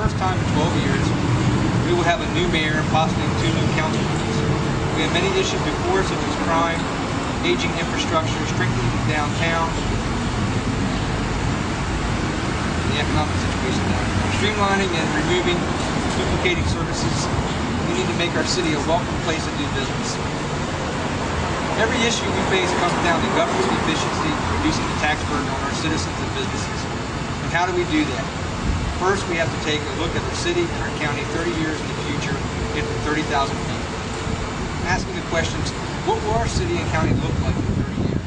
first time in 12 years, we will have a new mayor and possibly 2 new council members. We have many issues before us, such as crime, aging infrastructure, strengthening the downtown, and the economic situation downtown. Streamlining and removing duplicating services. We need to make our city a welcome place to do business. Every issue we face comes down to government efficiency, reducing the tax burden on our citizens and businesses. And how do we do that? First, we have to take a look at the city and our county 30 years in the future and from 30,000 feet. Asking the questions, what will our city and county look like in 30 years?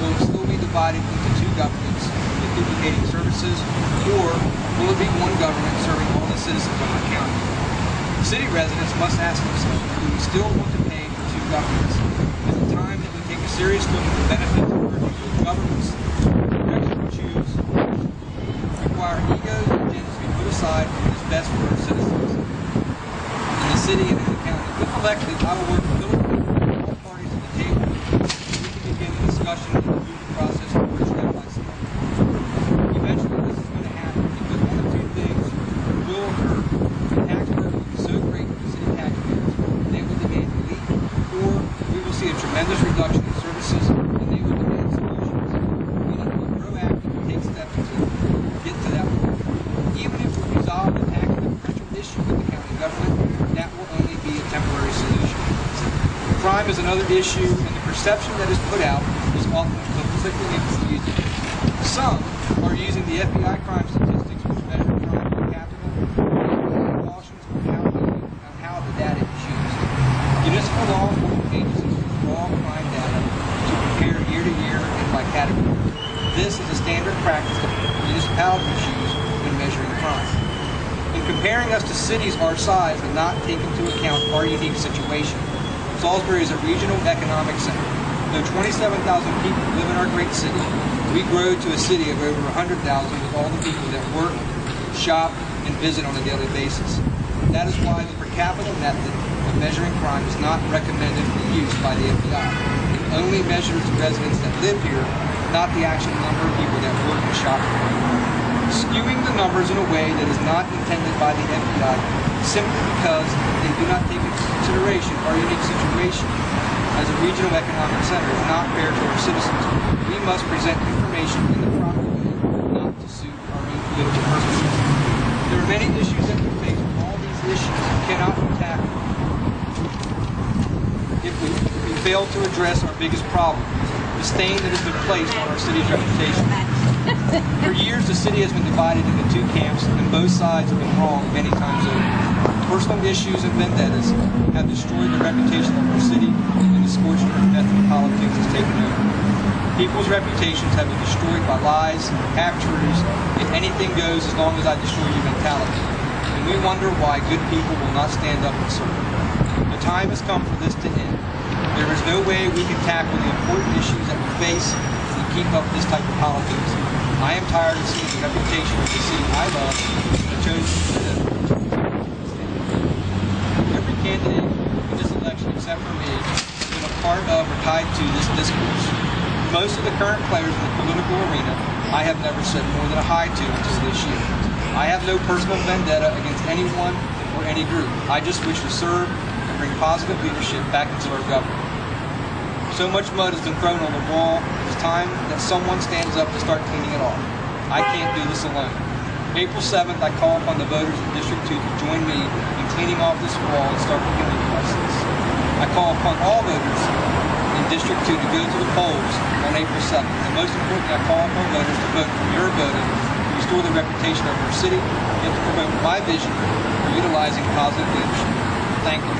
Will it still be divided into 2 governments with duplicating services, or will it be one government serving all the citizens of our county? City residents must ask themselves, do we still want to pay for 2 governments? Is it time that we take a serious look at the benefits of working with governments? The direction we choose require egos and agendas to be put aside for what is best for our citizens. In the city and in the county, if elected, I will work diligently with all parties at the table so we can begin the discussion and move the process forward step by step. Eventually, this is going to happen because one of 2 things will occur. The tax burden will be so great for the city taxpayers, they will demand relief, or we will see a tremendous reduction in services and they will demand solutions. We need to be proactive and take steps to get to that point. Even if we resolve the tax differential issue with the county government, that will only be a temporary solution. Crime is another issue, and the perception that is put out is often conflicting and confusing. Some are using the FBI crime statistics, which measure crime per capita, and cautions on how the data is used. Municipal law enforcement agencies use raw crime data to compare year to year and by category. This is a standard practice that municipalities use when measuring crime. In comparing us to cities our size and not taking into account our unique situation, Salisbury is a regional economic center. Though 27,000 people live in our great city, we grow to a city of over 100,000 with all the people that work, shop, and visit on a daily basis. That is why the per capita method of measuring crime is not recommended for use by the FBI. It only measures the residents that live here, not the actual number of people that work and shop here. Skewing the numbers in a way that is not intended by the FBI simply because they do not take into consideration our unique situation as a regional economic center is not fair to our citizens. We must present information in the proper way, not to suit our own political purposes. There are many issues that we face, but all these issues cannot be tackled if we fail to address our biggest problem, the stain that has been placed on our city's reputation. For years, the city has been divided into 2 camps, and both sides have been wrong many times over. Personal issues and vendettas have destroyed the reputation of our city, and the scorched earth method of politics has taken over. People's reputations have been destroyed by lies, half-truths, if anything goes as long as I destroy you mentality. And we wonder why good people will not stand up and serve. The time has come for this to end. There is no way we can tackle the important issues that we face and keep up this type of politics. I am tired of seeing the reputation of the city I love and chose to live. Every candidate in this election, except for me, has been a part of or tied to this discourse. Most of the current players in the political arena, I have never said more than a hi to until this year. I have no personal vendetta against anyone or any group. I just wish to serve and bring positive leadership back into our government. So much mud has been thrown on the wall. It's time that someone stands up to start cleaning it off. I can't do this alone. April 7th, I call upon the voters in District 2 to join me in cleaning off this wall and start the healing process. I call upon all voters in District 2 to go to the polls on April 7th. And most importantly, I call upon voters to vote for Muir Boda to restore the reputation of our city and to promote my vision for utilizing positive leadership. Thank you.